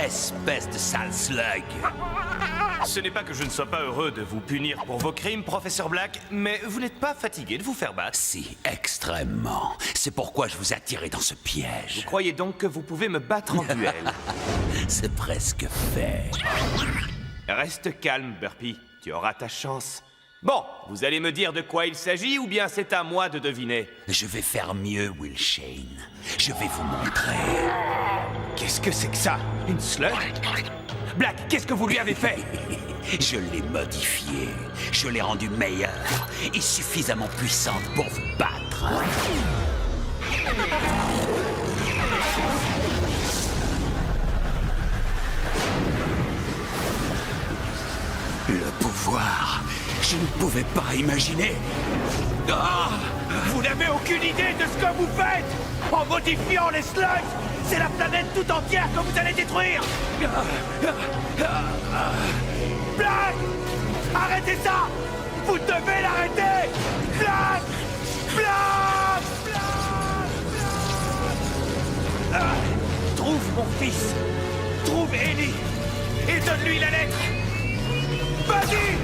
Espèce de sale slug! Ce n'est pas que je ne sois pas heureux de vous punir pour vos crimes, professeur Black, mais vous n'êtes pas fatigué de vous faire battre. Si, extrêmement. C'est pourquoi je vous ai attiré dans ce Vous piège. croyez donc que vous pouvez me battre en duel? C'est presque fait. Reste calme, Burpee. Tu auras ta chance. Bon, vous allez me dire de quoi il s'agit ou bien c'est à moi de deviner? Je vais faire mieux, Will Shane. Je vais vous montrer. Qu'est-ce que c'est que ça? Une slug? Black, qu'est-ce que vous lui avez fait? Je l'ai modifié. Je l'ai rendu meilleur et suffisamment puissante pour vous battre. Le pouvoir, je ne pouvais pas imaginer. Ah! Vous n'avez aucune idée de ce que vous faites! En modifiant les slugs, c'est la planète tout entière que vous allez détruire! Black! Arrêtez ça! Vous devez l'arrêter! Black! Black! Trouve mon fils! Trouve Ellie! Et donne-lui la lettre! Vas-y!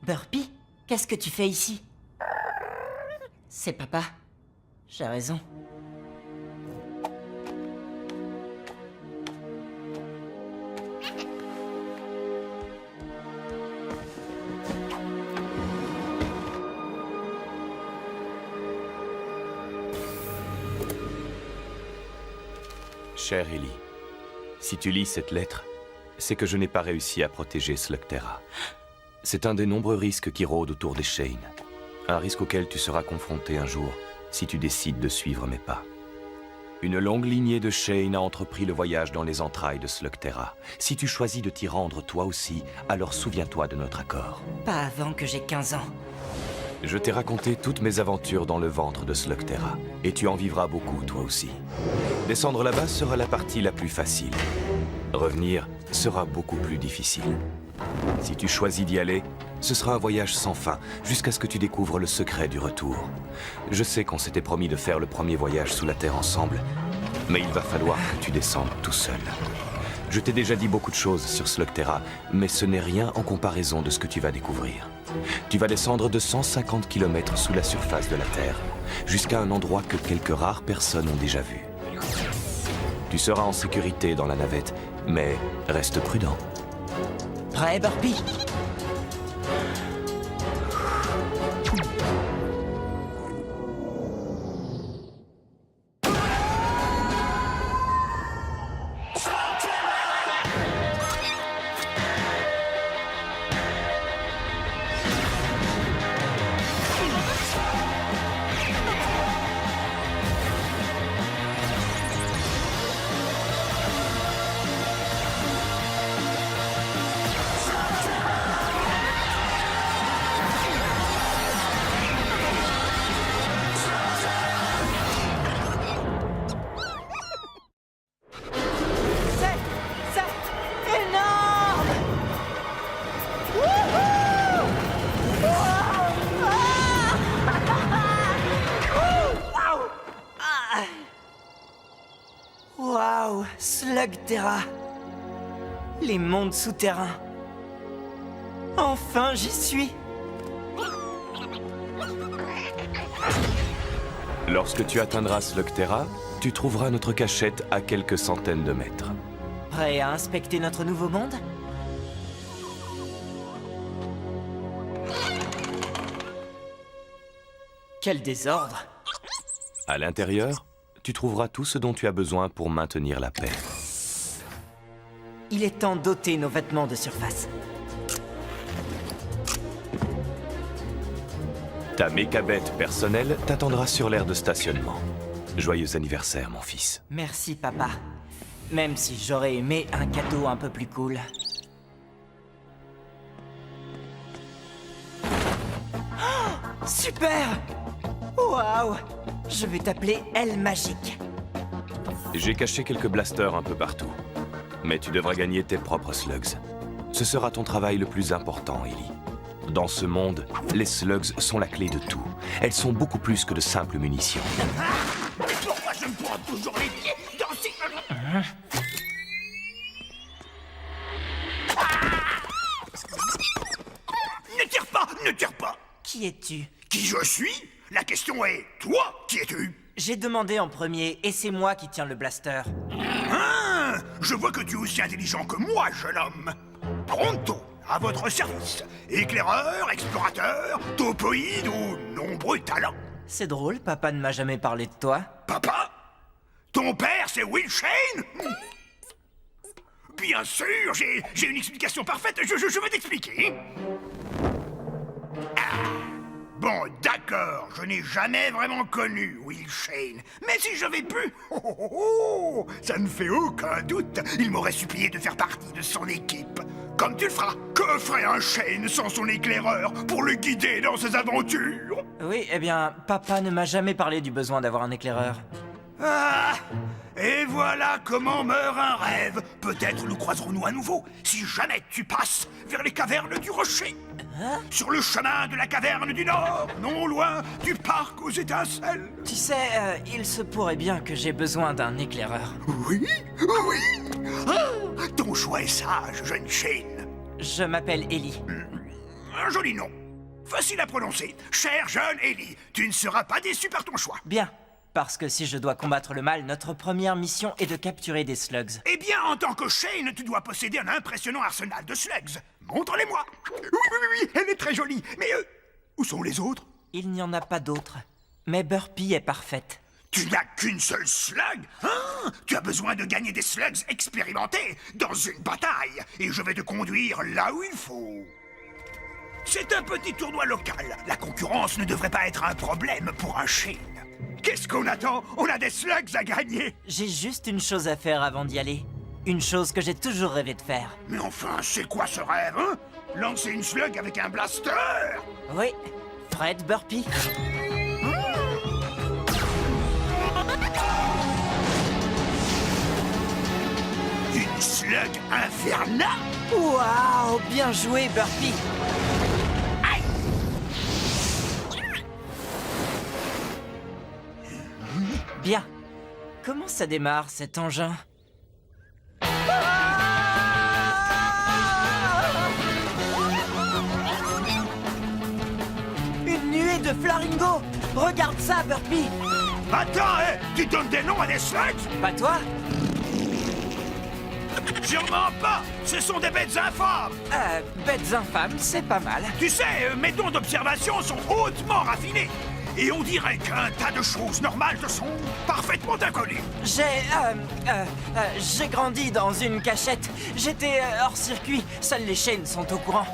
Burpee, qu'est-ce que tu fais ici? C'est papa. J'ai raison. Chère Ellie, si tu lis cette lettre, c'est que je n'ai pas réussi à protéger Slugterra. C'est un des nombreux risques qui rôdent autour des Shane. Un risque auquel tu seras confronté un jour, si tu décides de suivre mes pas. Une longue lignée de Shane a entrepris le voyage dans les entrailles de Slugterra. Si tu choisis de t'y rendre toi aussi, alors souviens-toi de notre accord. Pas avant que j'ai 15 ans. Je t'ai raconté toutes mes aventures dans le ventre de Slugterra, et tu en vivras beaucoup toi aussi. Descendre là-bas sera la partie la plus facile. Revenir sera beaucoup plus difficile. Si tu choisis d'y aller, ce sera un voyage sans fin, jusqu'à ce que tu découvres le secret du retour. Je sais qu'on s'était promis de faire le premier voyage sous la Terre ensemble, mais il va falloir que tu descendes tout seul. Je t'ai déjà dit beaucoup de choses sur Slugterra, mais ce n'est rien en comparaison de ce que tu vas découvrir. Tu vas descendre de 150 km sous la surface de la Terre, jusqu'à un endroit que quelques rares personnes ont déjà vu. Tu seras en sécurité dans la navette, mais reste prudent. Prêt, Burpee? C'est énorme! Wouhou! Waouh! Slugterra! Les mondes souterrains! Enfin, j'y suis! Lorsque tu atteindras Slugterra, tu trouveras notre cachette à quelques centaines de mètres. Prêt à inspecter notre nouveau monde? Quel désordre! À l'intérieur, tu trouveras tout ce dont tu as besoin pour maintenir la paix. Il est temps d'ôter nos vêtements de surface. Ta mécabête personnelle t'attendra sur l'aire de stationnement. Joyeux anniversaire, mon fils. Merci, papa. Même si j'aurais aimé un cadeau un peu plus cool. Oh, super! Waouh! Je vais t'appeler Elle Magique. J'ai caché quelques blasters un peu partout. Mais tu devras gagner tes propres slugs. Ce sera ton travail le plus important, Ellie. Dans ce monde, les slugs sont la clé de tout. Elles sont beaucoup plus que de simples munitions. Pourquoi je me prends toujours les pieds dans ces... Ne tire pas! Ne tire pas! Qui es-tu? Qui je suis? La question est, toi, qui es-tu? J'ai demandé en premier et c'est moi qui tiens le blaster. Ah, je vois que tu es aussi intelligent que moi, jeune homme. Pronto, à votre service. Éclaireur, explorateur, topoïde ou nombreux talents. C'est drôle, papa ne m'a jamais parlé de toi. Papa? Ton père, c'est Will Shane? Bien sûr, j'ai une explication parfaite. Je vais t'expliquer. Bon, d'accord, je n'ai jamais vraiment connu Will Shane. Mais si j'avais pu, ça ne fait aucun doute, il m'aurait supplié de faire partie de son équipe. Comme tu le feras. Que ferait un Shane sans son éclaireur pour le guider dans ses aventures? Oui, eh bien, papa ne m'a jamais parlé du besoin d'avoir un éclaireur. Ah! Et voilà comment meurt un rêve. Peut-être nous croiserons-nous à nouveau, si jamais tu passes vers les cavernes du rocher. Sur le chemin de la caverne du Nord, non loin du parc aux étincelles. Tu sais, il se pourrait bien que j'ai besoin d'un éclaireur. Oui, oui. Ah, ton choix est sage, jeune Shane. Je m'appelle Ellie. Un joli nom. Facile à prononcer. Cher jeune Ellie, tu ne seras pas déçu par ton choix. Bien, parce que si je dois combattre le mal, notre première mission est de capturer des slugs. Eh bien, en tant que Shane, tu dois posséder un impressionnant arsenal de slugs. Montre-les-moi. Oui, elle est très jolie. Mais où sont les autres? Il n'y en a pas d'autres. Mais Burpee est parfaite. Tu n'as qu'une seule slug? Hein? Tu as besoin de gagner des slugs expérimentés dans une bataille. Et je vais te conduire là où il faut. C'est un petit tournoi local. La concurrence ne devrait pas être un problème pour un Shane. Qu'est-ce qu'on attend? On a des slugs à gagner. J'ai juste une chose à faire avant d'y aller. Une chose que j'ai toujours rêvé de faire. Mais enfin, c'est quoi ce rêve, hein? Lancer une slug avec un blaster? Oui, Fred Burpee. Une slug infernale? Waouh, bien joué Burpee. Aïe! Bien. Comment ça démarre cet engin? Une nuée de flamingos! Regarde ça, Burpee! Attends, tu donnes des noms à des slugs? Pas toi? Sûrement pas! Ce sont des bêtes infâmes! Bêtes infâmes, c'est pas mal. Tu sais, mes dons d'observation sont hautement raffinés. Et on dirait qu'un tas de choses normales te sont parfaitement inconnues. J'ai grandi dans une cachette. J'étais hors circuit. Seuls les Shane sont au courant.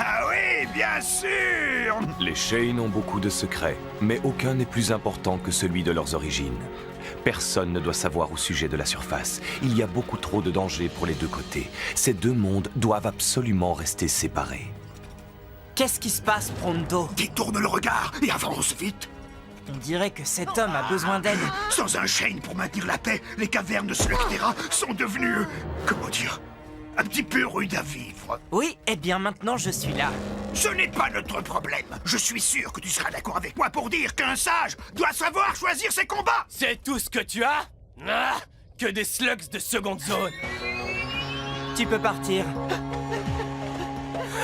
Ah oui, bien sûr! Les Shane ont beaucoup de secrets, mais aucun n'est plus important que celui de leurs origines. Personne ne doit savoir au sujet de la surface. Il y a beaucoup trop de dangers pour les deux côtés. Ces deux mondes doivent absolument rester séparés. Qu'est-ce qui se passe, Pronto? Détourne le regard et avance vite. On dirait que cet homme a besoin d'aide. Sans un Shane pour maintenir la paix, les cavernes de Slugterra sont devenues... comment dire? Un petit peu rudes à vivre. Oui, eh bien maintenant je suis là. Ce n'est pas notre problème. Je suis sûr que tu seras d'accord avec moi pour dire qu'un sage doit savoir choisir ses combats. C'est tout ce que tu as? Ah, que des slugs de seconde zone. Tu peux partir.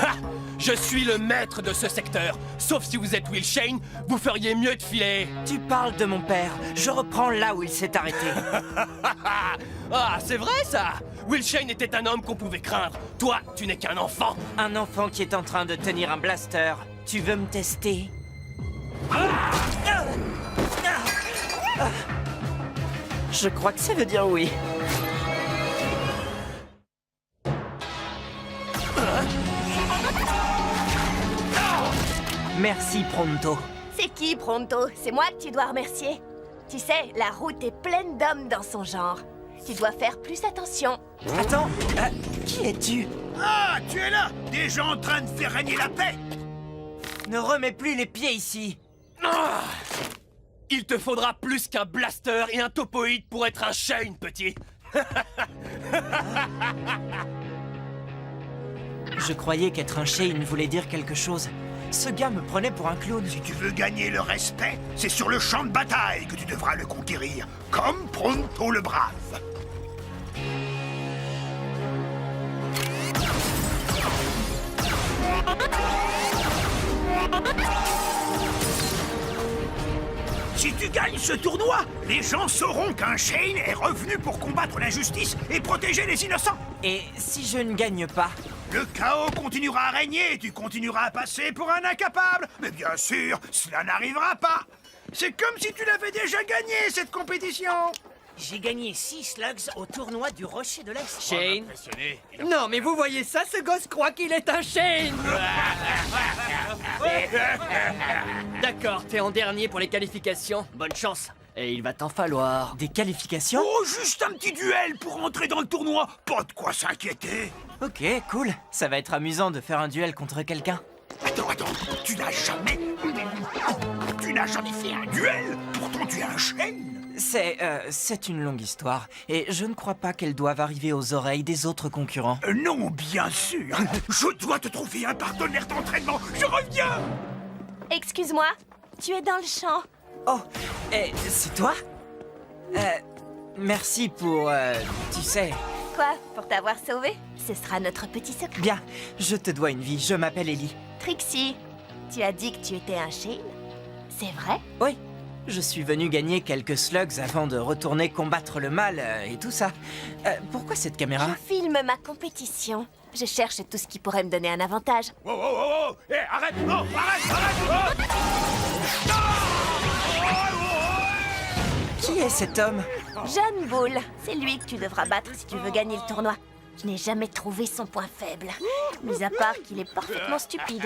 Ha! Je suis le maître de ce secteur. Sauf si vous êtes Will Shane, vous feriez mieux de filer. Tu parles de mon père. Je reprends là où il s'est arrêté. Ah, c'est vrai ça! Will Shane était un homme qu'on pouvait craindre. Toi, tu n'es qu'un enfant. Un enfant qui est en train de tenir un blaster. Tu veux me tester? Je crois que ça veut dire oui. Merci, Pronto. C'est qui, Pronto? C'est moi que tu dois remercier. Tu sais, la route est pleine d'hommes dans son genre. Tu dois faire plus attention. Attends, qui es-tu? Ah, tu es là! Des gens en train de faire régner la paix! Ne remets plus les pieds ici. Ah, il te faudra plus qu'un blaster et un topoïde pour être un Shane, petit. Je croyais qu'être un Shane voulait dire quelque chose. Ce gars me prenait pour un clown. Si tu veux gagner le respect, c'est sur le champ de bataille que tu devras le conquérir, comme Pronto le Brave. Si tu gagnes ce tournoi, les gens sauront qu'un Shane est revenu pour combattre l'injustice et protéger les innocents. Et si je ne gagne pas? Le chaos continuera à régner et tu continueras à passer pour un incapable. Mais bien sûr, cela n'arrivera pas. C'est comme si tu l'avais déjà gagné, cette compétition. J'ai gagné 6 slugs au tournoi du Rocher de l'Est. Shane? Non, mais vous voyez ça, ce gosse croit qu'il est un Shane. D'accord, t'es en dernier pour les qualifications. Bonne chance. Et il va t'en falloir. Des qualifications? Oh, juste un petit duel pour entrer dans le tournoi. Pas de quoi s'inquiéter. Ok, cool. Ça va être amusant de faire un duel contre quelqu'un. Attends, tu n'as jamais... Tu n'as jamais fait un duel? Pourtant, tu es un Shane. C'est une longue histoire, et je ne crois pas qu'elle doive arriver aux oreilles des autres concurrents. Non, bien sûr. Je dois te trouver un partenaire d'entraînement. Je reviens. Excuse-moi, tu es dans le champ. Oh, et c'est toi? Merci pour, tu sais... Quoi, pour t'avoir sauvé? Ce sera notre petit secret. Bien, je te dois une vie, je m'appelle Ellie. Trixie, tu as dit que tu étais un Shane? C'est vrai? Oui, je suis venu gagner quelques slugs avant de retourner combattre le mal et tout ça. Pourquoi cette caméra? Je filme ma compétition. Je cherche tout ce qui pourrait me donner un avantage. Oh. Eh, arrête. Non, arrête. Oh. Qui est cet homme? John Bull, c'est lui que tu devras battre si tu veux gagner le tournoi. Je n'ai jamais trouvé son point faible, mis à part qu'il est parfaitement stupide.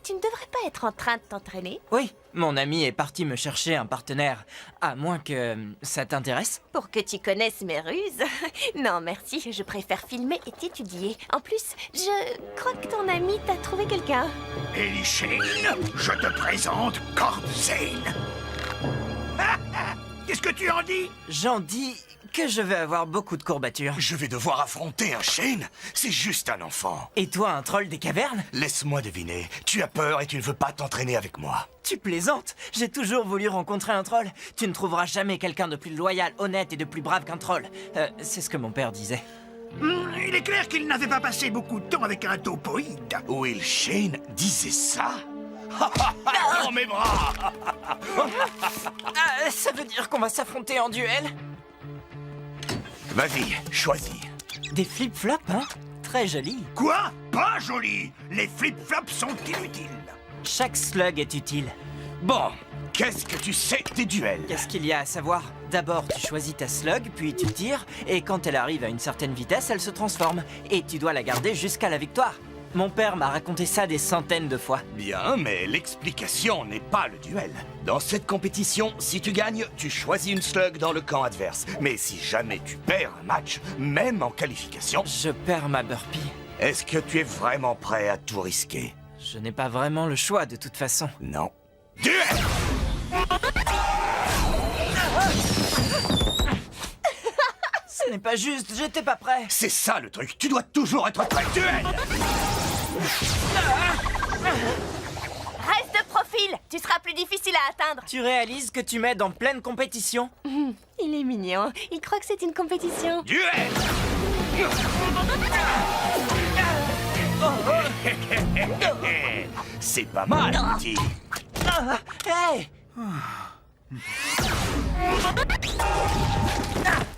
Tu ne devrais pas être en train de t'entraîner? Oui, mon ami est parti me chercher un partenaire. À moins que ça t'intéresse? Pour que tu connaisses mes ruses? Non, merci, je préfère filmer et t'étudier. En plus, je crois que ton ami t'a trouvé quelqu'un. Ellie Shane, je te présente Cord Zane. Qu'est-ce que tu en dis? J'en dis que je vais avoir beaucoup de courbatures. Je vais devoir affronter un Shane? C'est juste un enfant. Et toi, un troll des cavernes? Laisse-moi deviner. Tu as peur et tu ne veux pas t'entraîner avec moi. Tu plaisantes? J'ai toujours voulu rencontrer un troll. Tu ne trouveras jamais quelqu'un de plus loyal, honnête et de plus brave qu'un troll. C'est ce que mon père disait. Il est clair qu'il n'avait pas passé beaucoup de temps avec un topoïde. Will Shane disait ça? Dans mes bras! Ça veut dire qu'on va s'affronter en duel? Vas-y, choisis. Des flip-flops, hein? Très joli. Quoi? Pas joli. Les flip-flops sont inutiles. Chaque slug est utile. Bon, qu'est-ce que tu sais des duels? Qu'est-ce qu'il y a à savoir? D'abord, tu choisis ta slug, puis tu tires, et quand elle arrive à une certaine vitesse, elle se transforme. Et tu dois la garder jusqu'à la victoire. Mon père m'a raconté ça des centaines de fois. Bien, mais l'explication n'est pas le duel. Dans cette compétition, si tu gagnes, tu choisis une slug dans le camp adverse. Mais si jamais tu perds un match, même en qualification, Je perds ma burpee. est-ce que tu es vraiment prêt à tout risquer? Je n'ai pas vraiment le choix de toute façon. Non. Duel! Ce n'est pas juste, j'étais pas prêt. C'est ça le truc, tu dois toujours être prêt. Duel! Reste de profil, tu seras plus difficile à atteindre. Tu réalises que tu m'aides en pleine compétition? Il est mignon, il croit que c'est une compétition. Duel! C'est pas mal, petit. Hey!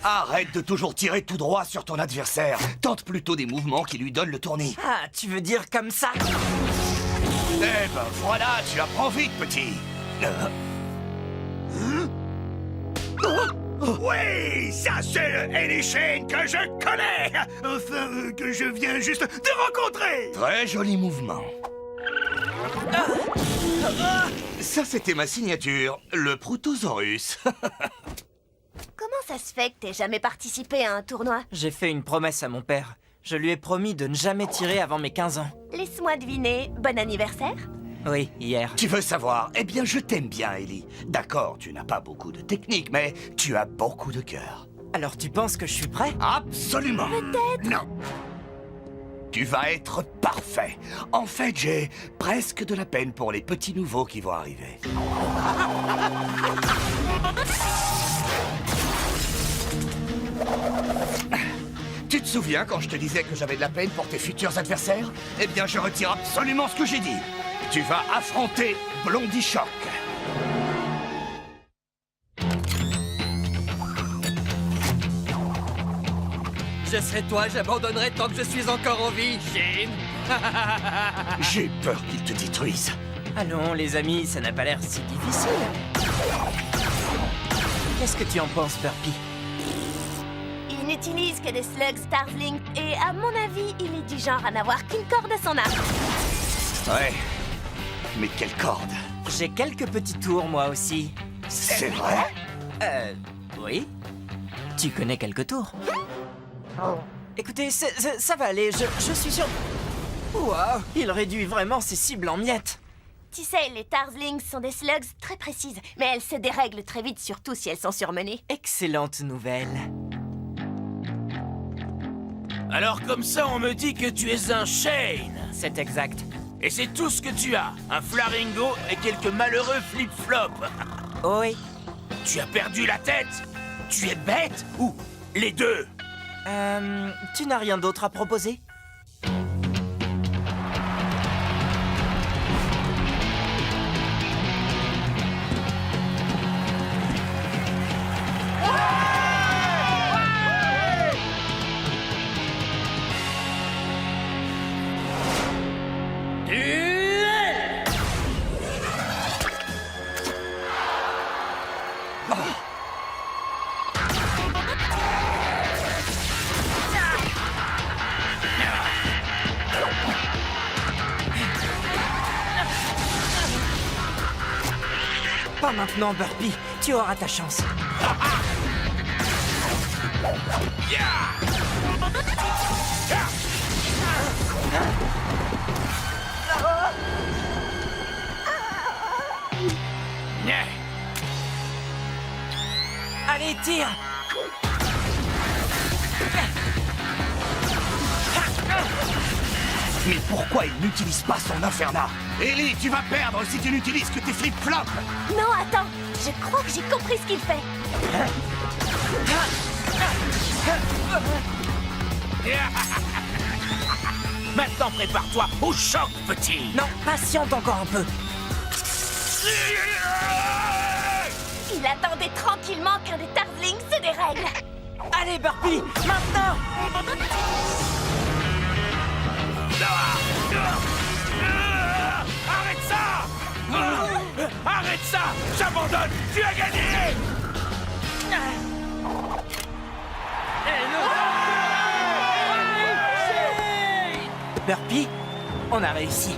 Arrête de toujours tirer tout droit sur ton adversaire. Tente plutôt des mouvements qui lui donnent le tournis. Ah, tu veux dire comme ça? Eh ben voilà, tu apprends vite, petit. Oui, ça c'est le Ellie Shane que je connais. Enfin, que je viens juste de rencontrer. Très joli mouvement. Ça, c'était ma signature, le Protosaurus. Comment ça se fait que t'aies jamais participé à un tournoi? J'ai fait une promesse à mon père. Je lui ai promis de ne jamais tirer avant mes 15 ans. Laisse-moi deviner, bon anniversaire? Oui, hier. Tu veux savoir? Eh bien, je t'aime bien, Ellie. D'accord, tu n'as pas beaucoup de technique, mais tu as beaucoup de cœur. Alors tu penses que je suis prêt? Absolument. Non. Tu vas être parfait. En fait, j'ai presque de la peine pour les petits nouveaux qui vont arriver. Tu te souviens quand je te disais que j'avais de la peine pour tes futurs adversaires? Eh bien, je retire absolument ce que j'ai dit. Tu vas affronter Blondie Shock. Je serai toi, j'abandonnerai tant que je suis encore en vie, Shane. J'ai peur qu'il te détruise. Allons, les amis, ça n'a pas l'air si difficile. Qu'est-ce que tu en penses, Burpy? Il n'utilise que des slugs Starzling, et à mon avis, il est du genre à n'avoir qu'une corde à son arc. Ouais. Mais quelle corde? J'ai quelques petits tours, moi aussi. C'est vrai? Oui. Tu connais quelques tours? Écoutez, ça va aller, je suis sûr... Waouh, il réduit vraiment ses cibles en miettes. Tu sais, les Tarzlings sont des slugs très précises, mais elles se dérèglent très vite, surtout si elles sont surmenées. Excellente nouvelle. Alors comme ça, on me dit que tu es un Shane. C'est exact. Et c'est tout ce que tu as. Un Flaringo et quelques malheureux flip-flops. Oh oui. Tu as perdu la tête? Tu es bête? Ou les deux? Tu n'as rien d'autre à proposer? Pas maintenant, Burpy. Tu auras ta chance. Allez, tire! Mais pourquoi il n'utilise pas son Inferna? Ellie, tu vas perdre si tu n'utilises que tes flip-flops. Non, attends, je crois que j'ai compris ce qu'il fait. Maintenant, prépare-toi au choc, petit. Non, patiente encore un peu. Il attendait tranquillement qu'un des Tarzlings se dérègle. Allez, Burpy, maintenant! Arrête ça! Arrête ça! J'abandonne! Tu as gagné! Burpy, on a réussi.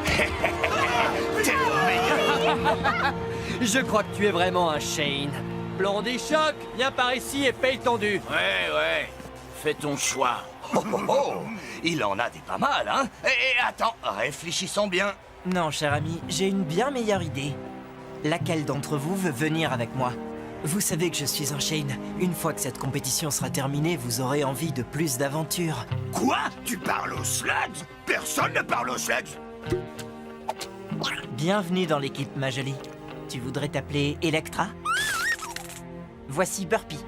T'es le meilleur. Je crois que tu es vraiment un Shane. Blondie Shock, viens par ici et paye ton dû. Ouais. Fais ton choix. Oh, oh, oh. Il en a des pas mal, hein? Et attends, réfléchissons bien. Non, cher ami, j'ai une bien meilleure idée. Laquelle d'entre vous veut venir avec moi? Vous savez que je suis un Shane. Une fois que cette compétition sera terminée, vous aurez envie de plus d'aventures. Quoi? Tu parles aux slugs? Personne ne parle aux slugs. Bienvenue dans l'équipe, ma jolie. Tu voudrais t'appeler Electra? Voici Burpy.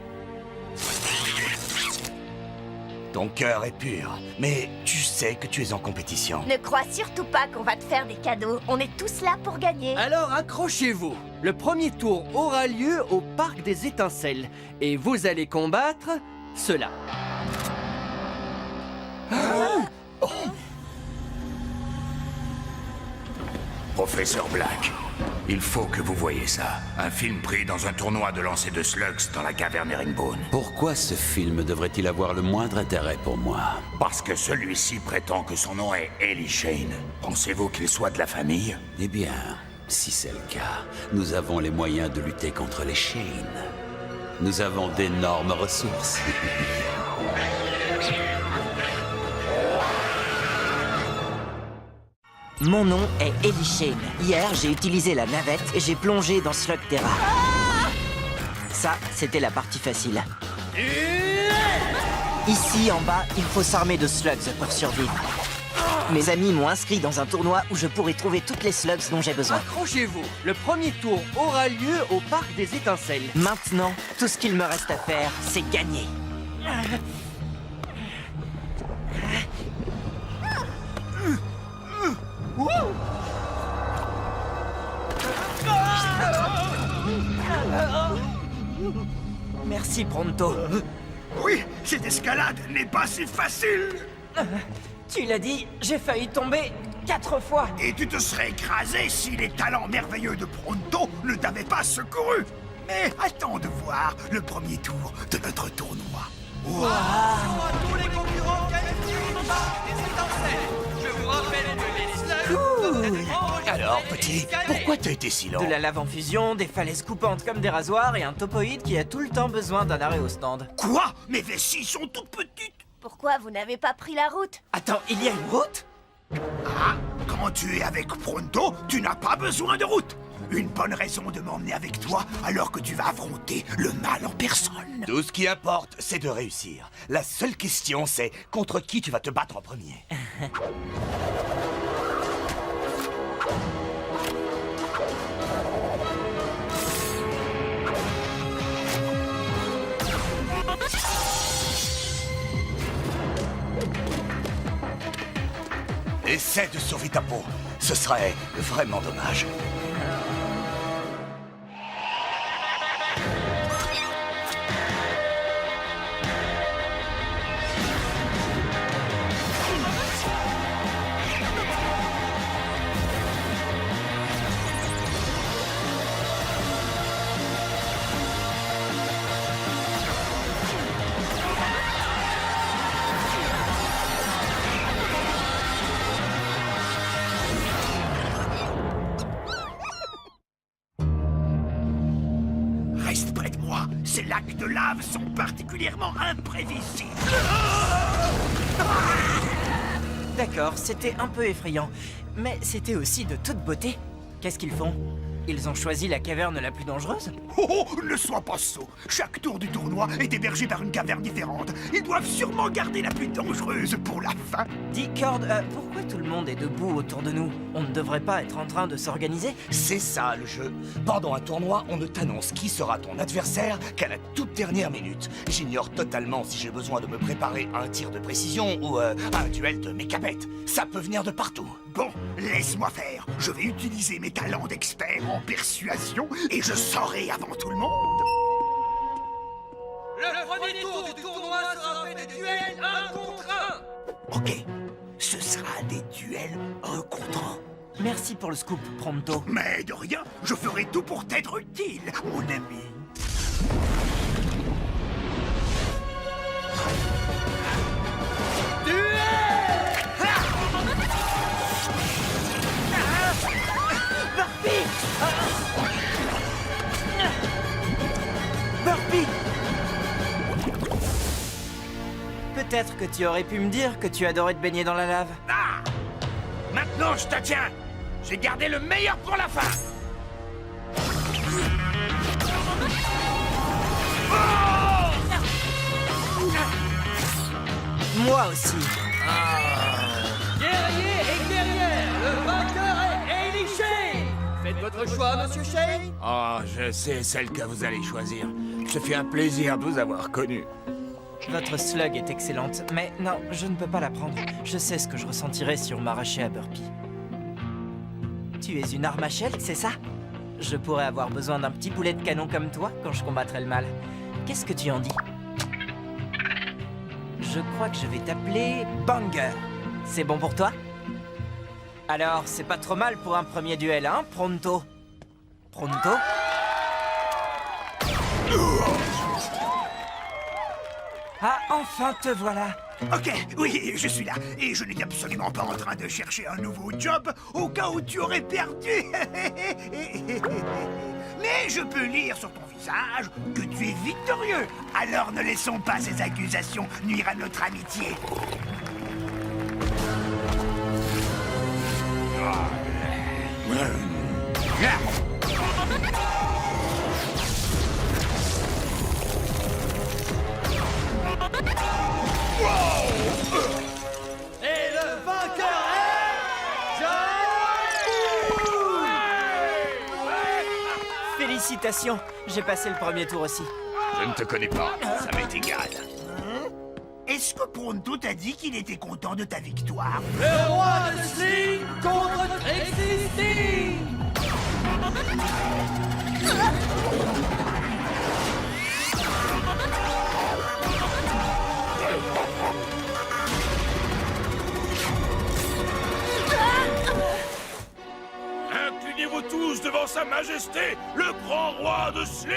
Ton cœur est pur, mais tu sais que tu es en compétition. Ne crois surtout pas qu'on va te faire des cadeaux. On est tous là pour gagner. Alors accrochez-vous. Le premier tour aura lieu au Parc des Étincelles. Et vous allez combattre cela. Professeur Black, il faut que vous voyiez ça. Un film pris dans un tournoi de lancer de slugs dans la caverne Herringbone. Pourquoi ce film devrait-il avoir le moindre intérêt pour moi? Parce que celui-ci prétend que son nom est Ellie Shane. Pensez-vous qu'il soit de la famille? Eh bien, Si c'est le cas, nous avons les moyens de lutter contre les Shane. Nous avons d'énormes ressources. Mon nom est Ellie Shane. Hier, j'ai utilisé la navette et j'ai plongé dans Slugterra. Ça, c'était la partie facile. Ici, en bas, il faut s'armer de slugs pour survivre. Mes amis m'ont inscrit dans un tournoi où je pourrai trouver toutes les slugs dont j'ai besoin. Accrochez-vous, le premier tour aura lieu au Parc des Étincelles. Maintenant, tout ce qu'il me reste à faire, c'est gagner. Merci, Pronto. Oui, cette escalade n'est pas si facile. Tu l'as dit, j'ai failli tomber 4 fois. Et tu te serais écrasé si les talents merveilleux de Pronto ne t'avaient pas secouru. Mais attends de voir le premier tour de notre tournoi. Tous les concurrents qualifiés au Parc des Étincelles. Je vous rappelle que les slugs... Alors, petit, pourquoi t'as été si lent? De la lave en fusion, des falaises coupantes comme des rasoirs et un topoïde qui a tout le temps besoin d'un arrêt au stand. Quoi? Mes vessies sont toutes petites. Pourquoi vous n'avez pas pris la route? Attends, il y a une route? Ah, quand tu es avec Pronto, tu n'as pas besoin de route. Une bonne raison de m'emmener avec toi alors que tu vas affronter le mal en personne. Tout ce qui importe, c'est de réussir. La seule question, c'est contre qui tu vas te battre en premier. Essaie de sauver ta peau. Ce serait vraiment dommage. Reste près de moi. Ces lacs de lave sont particulièrement imprévisibles. D'accord, c'était un peu effrayant, mais c'était aussi de toute beauté. Qu'est-ce qu'ils font? Ils ont choisi la caverne la plus dangereuse? Oh, ne sois pas sot. Chaque tour du tournoi est hébergé par une caverne différente. Ils doivent sûrement garder la plus dangereuse pour la fin. Dis, Cord, pourquoi tout le monde est debout autour de nous? On ne devrait pas être en train de s'organiser? C'est ça le jeu. Pendant un tournoi, on ne t'annonce qui sera ton adversaire qu'à la toute dernière minute. J'ignore totalement si j'ai besoin de me préparer à un tir de précision ou à un duel de mécapettes. Ça peut venir de partout. Bon, laisse-moi faire. Je vais utiliser mes talents d'expert en persuasion et je saurai avant tout le monde. Le premier tour du tournoi sera fait des duels 1 contre 1. Ok, ce sera des duels 1 contre 1. Merci pour le scoop, Pronto. Mais de rien, je ferai tout pour t'être utile, mon ami. Burpee! Peut-être que tu aurais pu me dire que tu adorais te baigner dans la lave. Ah! Maintenant, je te tiens. J'ai gardé le meilleur pour la fin. Moi aussi. Guerrier et guerrière, le vainqueur est Ellie Shane. Faites votre choix, monsieur Shane. Oh, je sais celle que vous allez choisir. Ce fut un plaisir de vous avoir connu. Votre slug est excellente, mais non, je ne peux pas la prendre. Je sais ce que je ressentirais si on m'arrachait à Burpee. Tu es une arme à shell, c'est ça? Je pourrais avoir besoin d'un petit boulet de canon comme toi quand je combattrai le mal. Qu'est-ce que tu en dis? Je crois que je vais t'appeler Banger. C'est bon pour toi? Alors, c'est pas trop mal pour un premier duel, hein, Pronto? Pronto? Ah, enfin te voilà! Ok, oui, je suis là. Et je n'étais absolument pas en train de chercher un nouveau job au cas où tu aurais perdu. Mais je peux lire sur ton visage que tu es victorieux. Alors ne laissons pas ces accusations nuire à notre amitié. Et le vainqueur Félicitations, j'ai passé le premier tour aussi. Je ne te connais pas, ça m'est égal. Est-ce que Pronto t'a dit qu'il était content de ta victoire? Le roi de Sling contre Trixie Sting. Inclinez-vous tous devant sa majesté, le grand roi de Sling.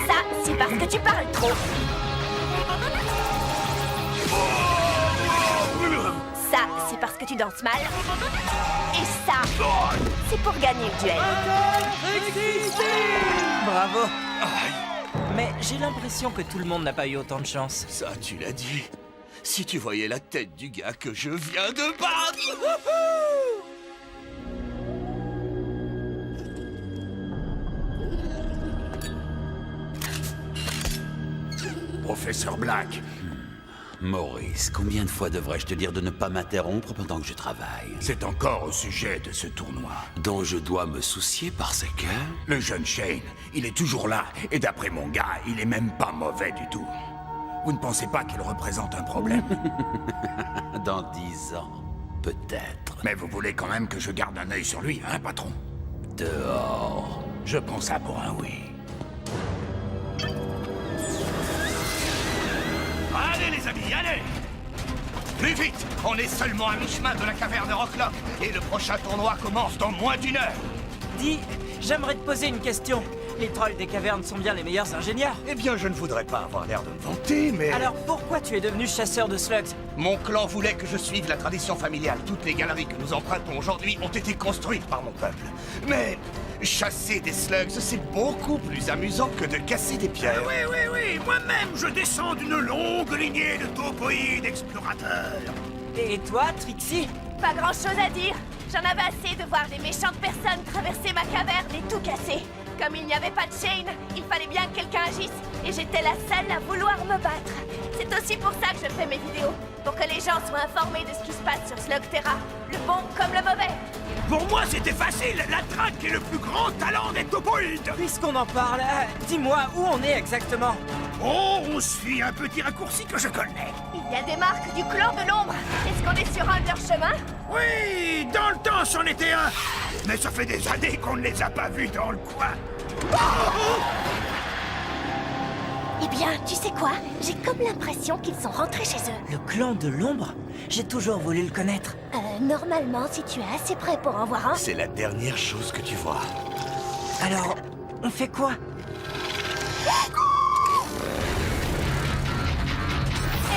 Ça, c'est parce que tu parles trop. Ça, c'est parce que tu danses mal. Et ça, c'est pour gagner le duel. Bravo. Mais j'ai l'impression que tout le monde n'a pas eu autant de chance. Ça, tu l'as dit. Si tu voyais la tête du gars que je viens de battre. Professeur Black. Maurice, combien de fois devrais-je te dire de ne pas m'interrompre pendant que je travaille? C'est encore au sujet de ce tournoi. Dont je dois me soucier parce que... Le jeune Shane, il est toujours là. Et d'après mon gars, il est même pas mauvais du tout. Vous ne pensez pas qu'il représente un problème? Dans 10 ans, peut-être. Mais vous voulez quand même que je garde un œil sur lui, hein, patron? Dehors. Je prends ça pour un oui. Allez les amis, allez! Plus vite! On est seulement à mi-chemin de la caverne Rocklock et le prochain tournoi commence dans moins d'1 heure! Dis, j'aimerais te poser une question. Les trolls des cavernes sont bien les meilleurs ingénieurs. Eh bien, je ne voudrais pas avoir l'air de me vanter, mais... Alors pourquoi tu es devenu chasseur de slugs? Mon clan voulait que je suive la tradition familiale. Toutes les galeries que nous empruntons aujourd'hui ont été construites par mon peuple. Mais chasser des slugs, c'est beaucoup plus amusant que de casser des pierres. Oui, moi-même, je descends d'une longue lignée de topoïdes explorateurs. Et toi, Trixie? Pas grand-chose à dire. J'en avais assez de voir des méchantes personnes traverser ma caverne et tout casser. Comme il n'y avait pas de Shane, il fallait bien que quelqu'un agisse. Et j'étais la seule à vouloir me battre. C'est aussi pour ça que je fais mes vidéos. Pour que les gens soient informés de ce qui se passe sur Slugterra. Le bon comme le mauvais. Pour moi, c'était facile. La traque est le plus grand talent des topoïdes. Puisqu'on en parle, dis-moi où on est exactement. Oh, on suit un petit raccourci que je connais. Il y a des marques du clan de l'ombre. Est-ce qu'on est sur un de leurs chemins? Oui, dans le temps, c'en était un. Mais ça fait des années qu'on ne les a pas vus dans le coin. Eh bien, tu sais quoi? J'ai comme l'impression qu'ils sont rentrés chez eux. Le clan de l'ombre? J'ai toujours voulu le connaître. Normalement, si tu es assez prêt pour en voir un... C'est la dernière chose que tu vois. Alors, on fait quoi?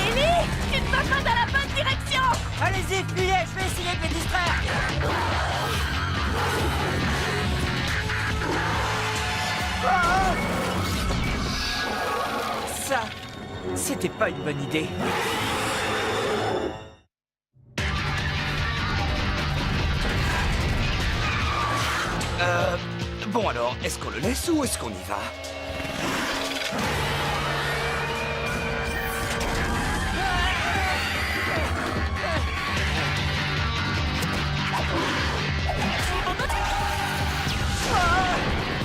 Ellie, tu te vas dans la bonne direction! Allez-y, fuyez, je vais essayer de les distraire. Ça, c'était pas une bonne idée. Bon alors, est-ce qu'on le laisse ou est-ce qu'on y va?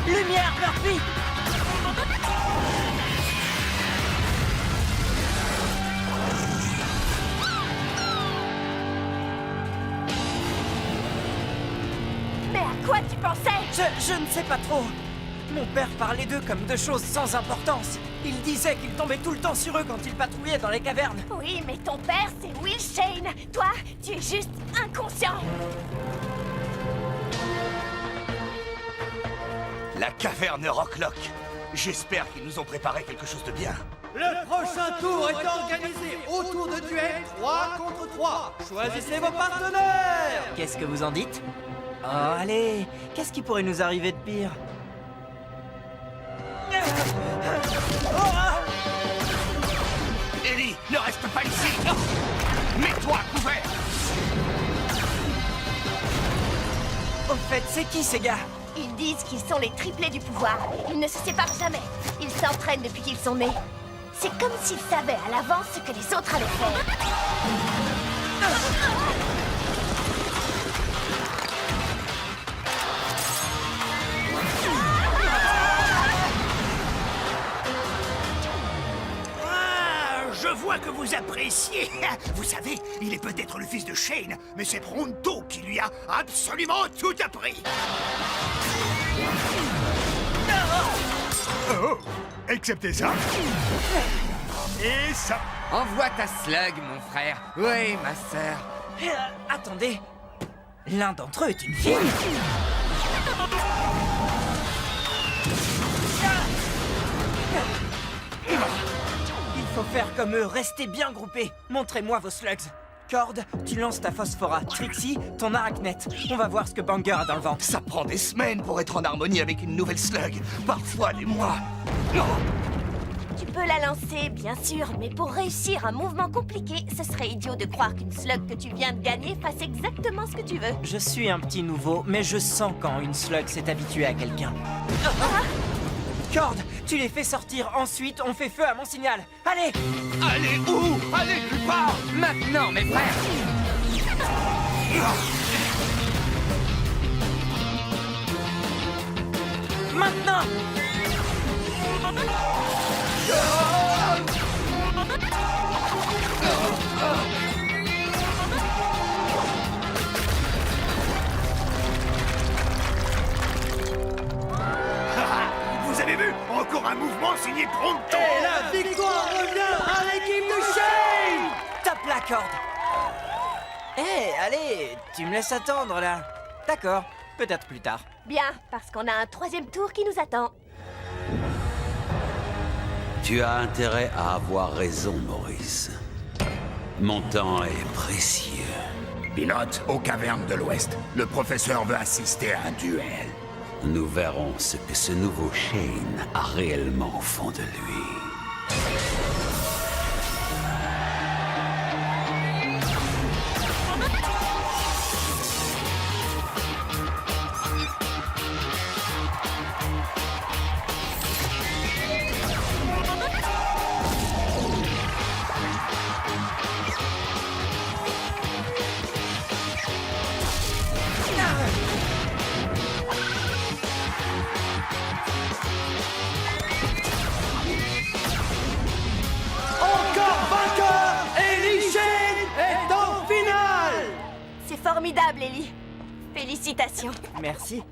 Lumière, Murphy! Mais à quoi tu pensais? Je ne sais pas trop. Mon père parlait d'eux comme de choses sans importance. Il disait qu'il tombait tout le temps sur eux quand ils patrouillaient dans les cavernes. Oui, mais ton père, c'est Will Shane. Toi, tu es juste inconscient. La caverne Rocklock. J'espère qu'ils nous ont préparé quelque chose de bien. Le prochain tour est organisé autour de duels 3 contre 3. Choisissez vos partenaires. Qu'est-ce que vous en dites? Oh, allez, qu'est-ce qui pourrait nous arriver de pire? Ellie, ne reste pas ici. Non. Mets-toi à couvert. Au fait, c'est qui ces gars? Ils disent qu'ils sont les triplés du pouvoir. Ils ne se séparent jamais. Ils s'entraînent depuis qu'ils sont nés. C'est comme s'ils savaient à l'avance ce que les autres allaient faire. Ah, je vois que vous appréciez. Vous savez, il est peut-être le fils de Shane, mais c'est Pronto qui lui a absolument tout appris. Oh, excepté ça. Et ça. Envoie ta slug, mon frère. Oui, ma sœur. Attendez, l'un d'entre eux est une fille. Il faut faire comme eux, restez bien groupés. Montrez-moi vos slugs. Cord, tu lances ta phosphora. Trixie, ton arachnette. On va voir ce que Banger a dans le ventre. Ça prend des semaines pour être en harmonie avec une nouvelle slug. Parfois des mois. Non. Tu peux la lancer, bien sûr, mais pour réussir un mouvement compliqué, ce serait idiot de croire qu'une slug que tu viens de gagner fasse exactement ce que tu veux. Je suis un petit nouveau, mais je sens quand une slug s'est habituée à quelqu'un. Cord, tu les fais sortir, ensuite on fait feu à mon signal. Allez! Allez où? Allez nulle part. Maintenant, mes frères. Maintenant! Vous avez vu? Encore un mouvement signé Pronto. Et la victoire revient à l'équipe de Shane. Tape la corde! Hé, allez, tu me laisses attendre là. D'accord, peut-être plus tard. Bien, parce qu'on a un troisième tour qui nous attend. Tu as intérêt à avoir raison, Maurice. Mon temps est précieux. Pilote aux cavernes de l'Ouest. Le professeur veut assister à un duel. Nous verrons ce que ce nouveau Shane a réellement au fond de lui. Encore vainqueur. Ellie Shane est en finale. C'est formidable, Ellie. Félicitations. Merci.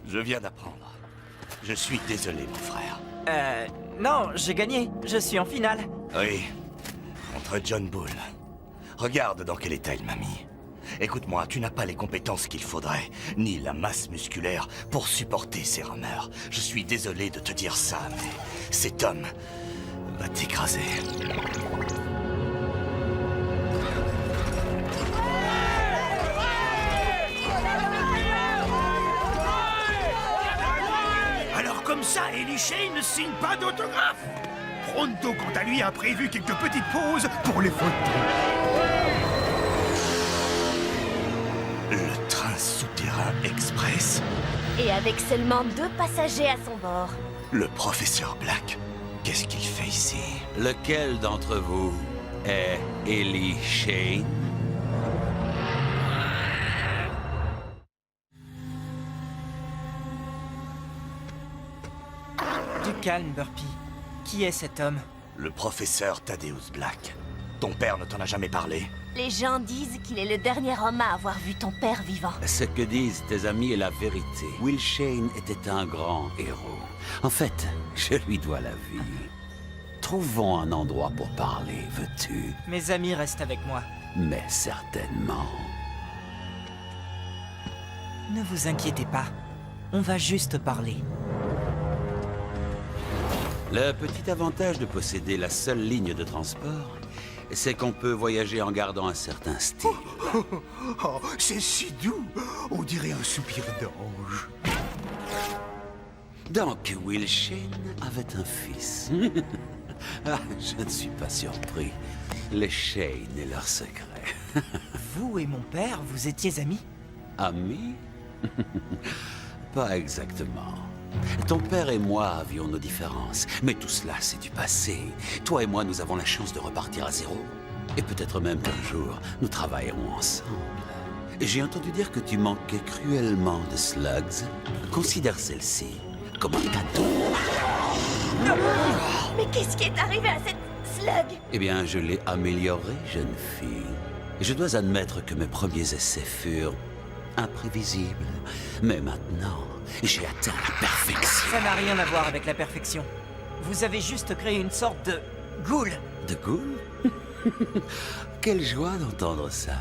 Je viens d'apprendre. Je suis désolé, mon frère. Non, j'ai gagné. Je suis en finale. Oui, contre John Bull. Regarde dans quel état il m'a mis. Écoute-moi, tu n'as pas les compétences qu'il faudrait, ni la masse musculaire pour supporter ces rameurs. Je suis désolé de te dire ça, mais cet homme va t'écraser. Alors comme ça, Ellie Shane ne signe pas d'autographe. Pronto, quant à lui, a prévu quelques petites pauses pour les photos. Le train souterrain express. Et avec seulement 2 passagers à son bord. Le professeur Black. Qu'est-ce qu'il fait ici? Lequel d'entre vous est Ellie Shane? Du calme, Burpee. Qui est cet homme? Le professeur Thaddeus Black. Ton père ne t'en a jamais parlé? Les gens disent qu'il est le dernier homme à avoir vu ton père vivant. Ce que disent tes amis est la vérité. Will Shane était un grand héros. En fait, je lui dois la vie. Trouvons un endroit pour parler, veux-tu? Mes amis restent avec moi. Mais certainement. Ne vous inquiétez pas. On va juste parler. Le petit avantage de posséder la seule ligne de transport, c'est qu'on peut voyager en gardant un certain style. Oh, c'est si doux. On dirait un soupir d'ange. Donc, Will Shane avait un fils. Ah, je ne suis pas surpris. Les Shane et leurs secrets. Vous et mon père, vous étiez amis? Amis? Pas exactement. Ton père et moi avions nos différences, mais tout cela, c'est du passé. Toi et moi, nous avons la chance de repartir à zéro. Et peut-être même qu'un jour, nous travaillerons ensemble. J'ai entendu dire que tu manquais cruellement de slugs. Considère celle-ci comme un cadeau. Mais qu'est-ce qui est arrivé à cette slug? Eh bien, je l'ai améliorée, jeune fille. Je dois admettre que mes premiers essais furent imprévisibles. Mais maintenant, j'ai atteint la perfection. Ça n'a rien à voir avec la perfection. Vous avez juste créé une sorte de ghoul. De ghoul? Quelle joie d'entendre ça.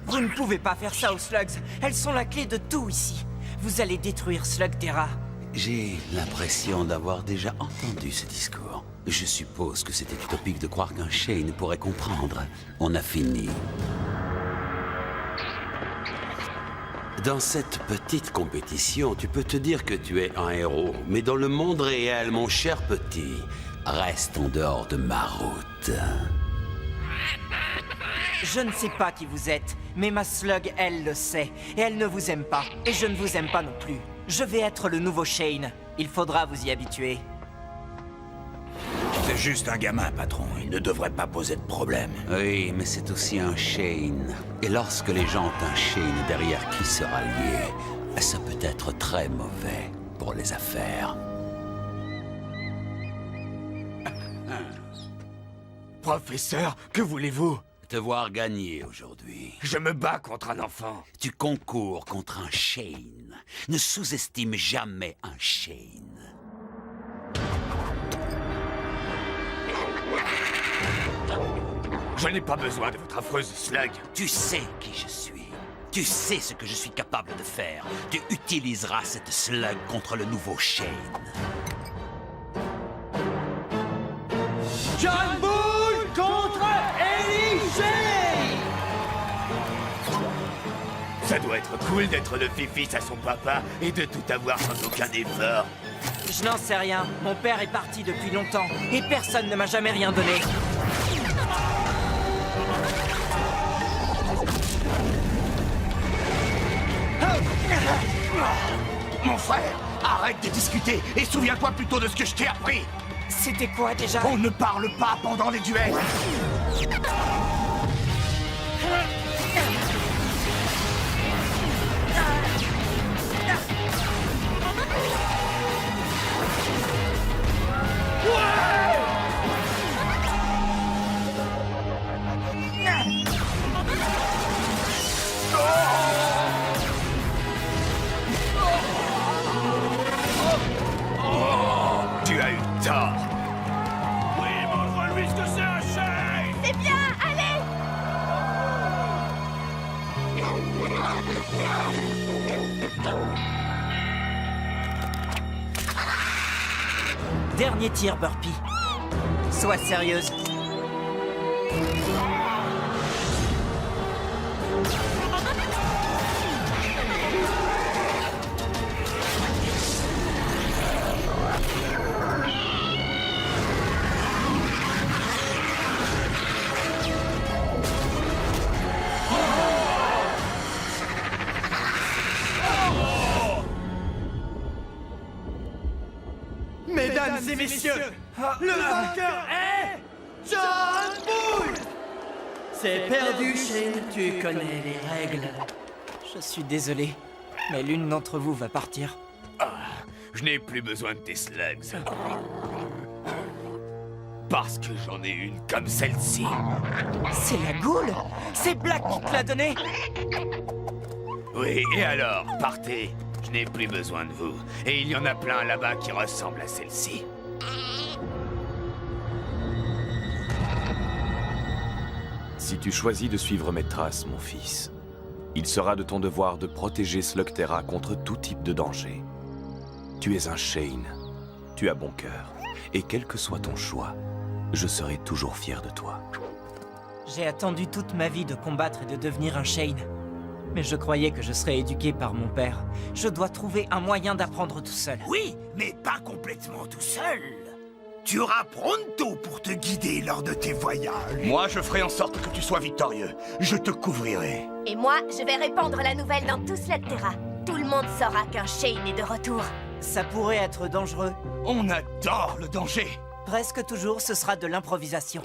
Vous ne pouvez pas faire ça aux slugs. Elles sont la clé de tout ici. Vous allez détruire Slugterra. J'ai l'impression d'avoir déjà entendu ce discours. Je suppose que c'était utopique de croire qu'un Shane pourrait comprendre. On a fini. Dans cette petite compétition, tu peux te dire que tu es un héros. Mais dans le monde réel, mon cher petit, reste en dehors de ma route. Je ne sais pas qui vous êtes, mais ma slug, elle le sait. Et elle ne vous aime pas. Et je ne vous aime pas non plus. Je vais être le nouveau Shane. Il faudra vous y habituer. C'est juste un gamin, patron. Il ne devrait pas poser de problème. Oui, mais c'est aussi un Shane. Et lorsque les gens ont un Shane derrière qui se rallier, ça peut être très mauvais pour les affaires. Professeur, que voulez-vous? Te voir gagner aujourd'hui. Je me bats contre un enfant. Tu concours contre un Shane. Ne sous-estime jamais un Shane. Je n'ai pas besoin de votre affreuse slug. Tu sais qui je suis. Tu sais ce que je suis capable de faire. Tu utiliseras cette slug contre le nouveau Shane. John Bull contre Ellie Shane! Ça doit être cool d'être le fils à son papa et de tout avoir sans aucun effort. Je n'en sais rien. Mon père est parti depuis longtemps. Et personne ne m'a jamais rien donné. Mon frère, arrête de discuter et souviens-toi plutôt de ce que je t'ai appris. C'était quoi déjà? On ne parle pas pendant les duels. Tu as eu tort. Oui, montre-lui ce que c'est un Shane! C'est bien, allez! Dernier tir, Burpee. Sois sérieuse. Mesdames et messieurs, le vainqueur est John Bull! C'est perdu, Shane, tu connais les règles. Je suis désolé, mais l'une d'entre vous va partir. Je n'ai plus besoin de tes slugs. Parce que j'en ai une comme celle-ci. C'est la Ghoul? C'est Black qui te l'a donnée? Oui, et alors, partez. Je n'ai plus besoin de vous. Et il y en a plein là-bas qui ressemblent à celle-ci. Si tu choisis de suivre mes traces, mon fils, il sera de ton devoir de protéger Slugterra contre tout type de danger. Tu es un Shane. tu as bon cœur. Et quel que soit ton choix, je serai toujours fier de toi. J'ai attendu toute ma vie de combattre et de devenir un Shane. Mais je croyais que je serais éduqué par mon père. Je dois trouver un moyen d'apprendre tout seul. Oui, mais pas complètement tout seul. Tu auras Pronto pour te guider lors de tes voyages. Moi, je ferai en sorte que tu sois victorieux. Je te couvrirai. Et moi, je vais répandre la nouvelle dans tout Slugterra. Tout le monde saura qu'un Shane est de retour. Ça pourrait être dangereux. On adore le danger. Presque toujours, ce sera de l'improvisation.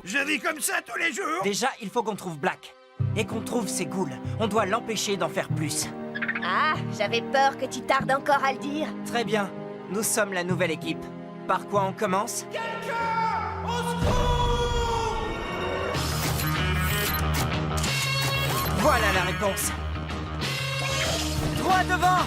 Je vis comme ça tous les jours. Déjà, il faut qu'on trouve Black. Et qu'on trouve ses ghouls. On doit l'empêcher d'en faire plus. Ah, j'avais peur que tu tardes encore à le dire. Très bien. Nous sommes la nouvelle équipe. Par quoi on commence? Voilà la réponse. Droit devant!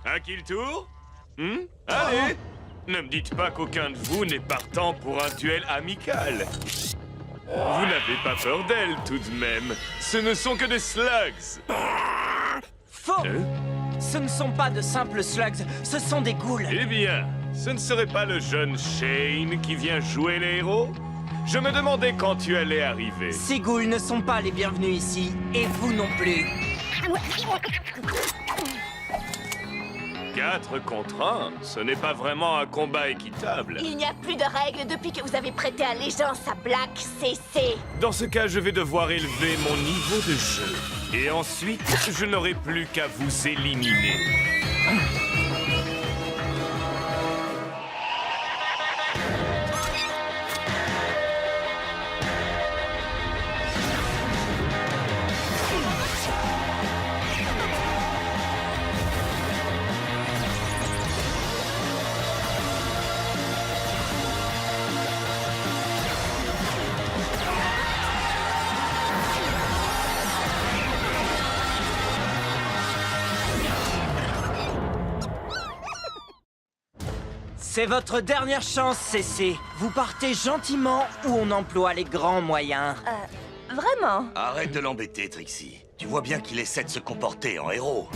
À qui le tour? Allez! Ne me dites pas qu'aucun de vous n'est partant pour un duel amical. Vous n'avez pas peur d'elle, tout de même. Ce ne sont que des slugs. Faux! Ce ne sont pas de simples slugs, ce sont des ghouls. Eh bien, ce ne serait pas le jeune Shane qui vient jouer les héros? Je me demandais quand tu allais arriver. Ces ghouls ne sont pas les bienvenus ici, et vous non plus. 4 contre 1, ce n'est pas vraiment un combat équitable. Il n'y a plus de règles depuis que vous avez prêté allégeance à Black CC. Dans ce cas, je vais devoir élever mon niveau de jeu. Et ensuite, je n'aurai plus qu'à vous éliminer. C'est votre dernière chance, CC. Vous partez gentiment ou on emploie les grands moyens. Vraiment? Arrête de l'embêter, Trixie. Tu vois bien qu'il essaie de se comporter en héros.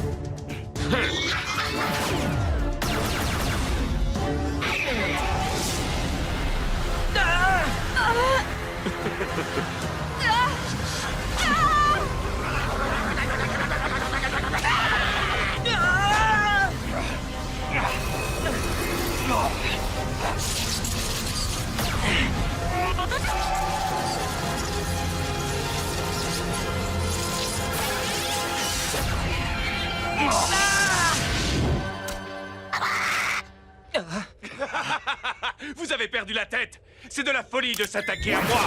Vous avez perdu la tête! C'est de la folie de s'attaquer à moi!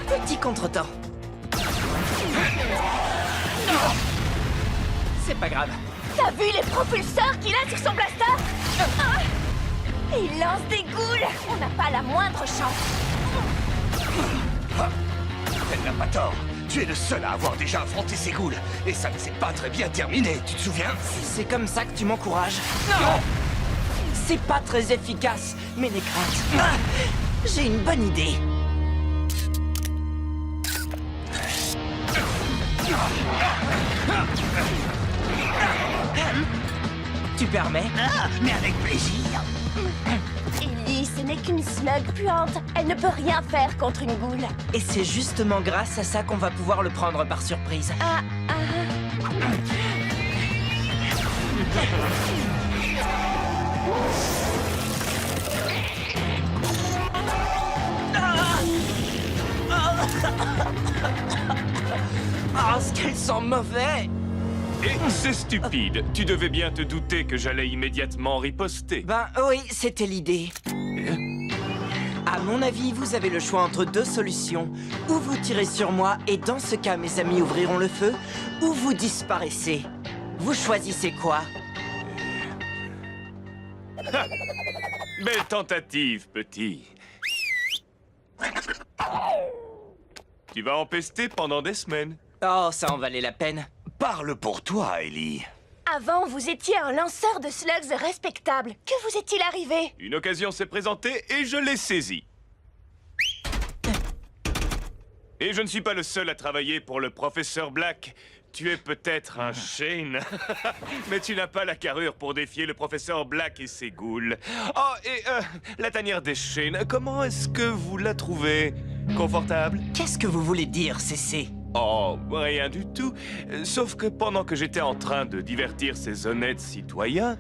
Petit contretemps. C'est pas grave. T'as vu les propulseurs qu'il a sur son blaster? Il lance des ghouls! On n'a pas la moindre chance. Elle n'a pas tort. Tu es le seul à avoir déjà affronté ces ghouls. Et ça ne s'est pas très bien terminé, tu te souviens? C'est comme ça que tu m'encourages. Non! C'est pas très efficace, mais n'aie crainte. J'ai une bonne idée. Tu permets? Ah, mais avec plaisir. Ellie, ce n'est qu'une slug puante. Elle ne peut rien faire contre une goule. Et c'est justement grâce à ça qu'on va pouvoir le prendre par surprise. Ah, ce qu'elle sent mauvais! Et c'est stupide. Tu devais bien te douter que j'allais immédiatement riposter. Ben oui, c'était l'idée. À mon avis, vous avez le choix entre deux solutions. Ou vous tirez sur moi, et dans ce cas, mes amis ouvriront le feu, ou vous disparaissez. Vous choisissez quoi? Belle tentative, petit. Tu vas empester pendant des semaines. Oh, ça en valait la peine. Parle pour toi, Ellie. Avant, vous étiez un lanceur de slugs respectable. Que vous est-il arrivé? Une occasion s'est présentée et je l'ai saisie. Et je ne suis pas le seul à travailler pour le professeur Black. Tu es peut-être un Shane, mais tu n'as pas la carrure pour défier le professeur Black et ses ghouls. Oh, et la tanière des Shane, comment est-ce que vous la trouvez? Confortable? Qu'est-ce que vous voulez dire, CC? Oh, rien du tout. Sauf que pendant que j'étais en train de divertir ces honnêtes citoyens,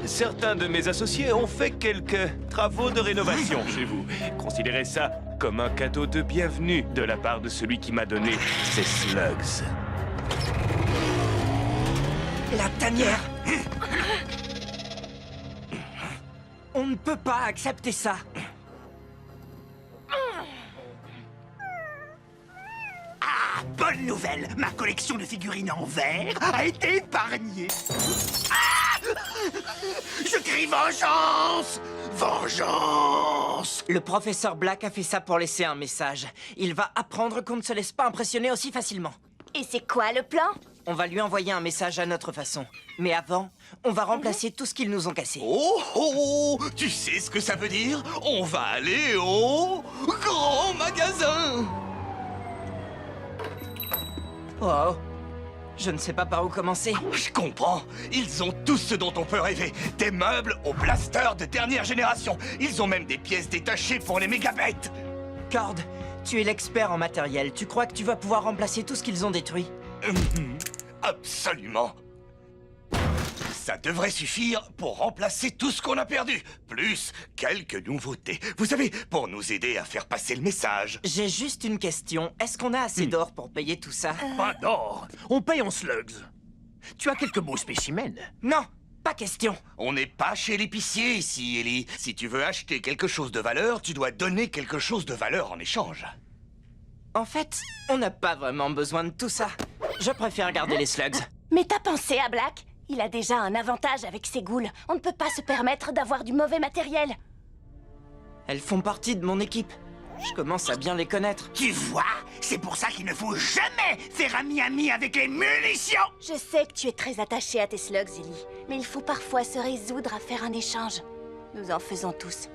certains de mes associés ont fait quelques travaux de rénovation chez vous. Considérez ça comme un cadeau de bienvenue de la part de celui qui m'a donné ces slugs. La tanière. On ne peut pas accepter ça. Ah, bonne nouvelle! Ma collection de figurines en verre a été épargnée. Ah! Je crie vengeance! Vengeance! Le professeur Black a fait ça pour laisser un message. Il va apprendre qu'on ne se laisse pas impressionner aussi facilement. Et c'est quoi le plan? On va lui envoyer un message à notre façon. Mais avant, on va remplacer tout ce qu'ils nous ont cassé. Oh, oh, oh, tu sais ce que ça veut dire? On va aller au grand magasin. Oh, je ne sais pas par où commencer. Je comprends. Ils ont tout ce dont on peut rêver. Des meubles au blaster de dernière génération. Ils ont même des pièces détachées pour les mégabêtes. Cord, tu es l'expert en matériel. Tu crois que tu vas pouvoir remplacer tout ce qu'ils ont détruit? Absolument. Ça devrait suffire pour remplacer tout ce qu'on a perdu. Plus quelques nouveautés. Vous savez, pour nous aider à faire passer le message. J'ai juste une question. Est-ce qu'on a assez d'or pour payer tout ça? Pas d'or. On paye en slugs. Tu as quelques beaux spécimens. Non, pas question. On n'est pas chez l'épicier ici, Ellie. Si tu veux acheter quelque chose de valeur, tu dois donner quelque chose de valeur en échange. En fait, on n'a pas vraiment besoin de tout ça. Je préfère garder les slugs. Mais t'as pensé à Black? Il a déjà un avantage avec ses ghouls. On ne peut pas se permettre d'avoir du mauvais matériel. Elles font partie de mon équipe. Je commence à bien les connaître. Tu vois? C'est pour ça qu'il ne faut jamais faire ami-ami avec les munitions! Je sais que tu es très attaché à tes slugs, Ellie. Mais il faut parfois se résoudre à faire un échange. Nous en faisons tous.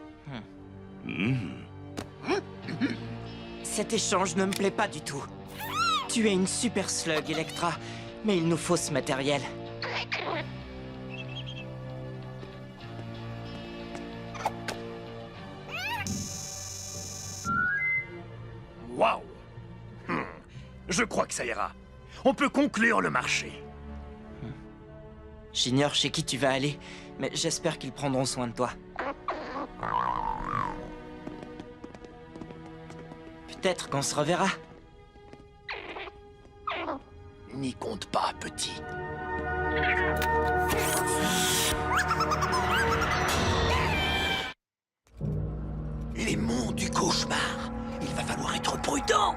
Cet échange ne me plaît pas du tout. Tu es une super slug, Electra. Mais il nous faut ce matériel. Waouh! Je crois que ça ira. On peut conclure le marché. J'ignore chez qui tu vas aller, mais j'espère qu'ils prendront soin de toi. Peut-être qu'on se reverra. N'y compte pas, petit. Les monts du cauchemar. Il va falloir être prudent.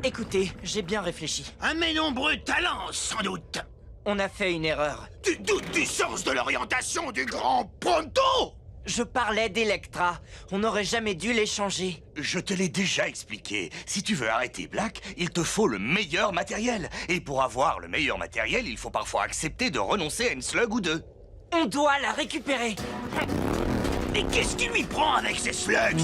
Écoutez, j'ai bien réfléchi. Un mes nombreux talents, sans doute. On a fait une erreur. Tu doutes du sens de l'orientation du grand Pronto? Je parlais d'Electra. On n'aurait jamais dû l'échanger. Je te l'ai déjà expliqué. Si tu veux arrêter Black, il te faut le meilleur matériel. Et pour avoir le meilleur matériel, il faut parfois accepter de renoncer à une slug ou deux. On doit la récupérer. Mais qu'est-ce qui lui prend avec ces slugs?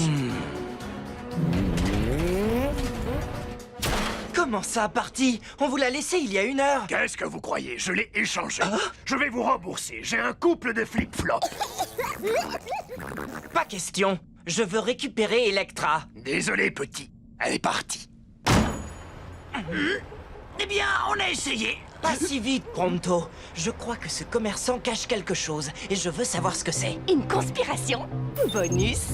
Comment ça, parti? On vous l'a laissé il y a 1 heure. Qu'est-ce que vous croyez? Je l'ai échangé. Je vais vous rembourser. J'ai un couple de flip-flops. Pas question. Je veux récupérer Electra. Désolé, petit. Elle est partie. Eh bien, on a essayé. Pas si vite, Pronto. Je crois que ce commerçant cache quelque chose et je veux savoir ce que c'est. Une conspiration? Bonus?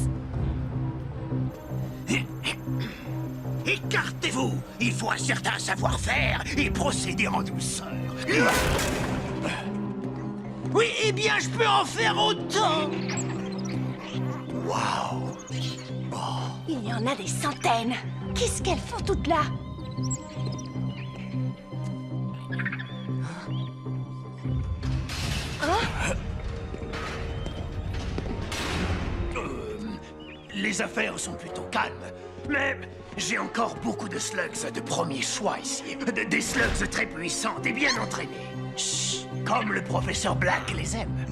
Écartez-vous. Il faut un certain savoir-faire et procéder en douceur. Oui, eh bien, je peux en faire autant. Waouh. Il y en a des centaines. Qu'est-ce qu'elles font toutes là? Hein? Les affaires sont plutôt calmes. Mais j'ai encore beaucoup de slugs de premier choix ici. Des slugs très puissants et bien entraînés. Chut, comme le professeur Black les aime.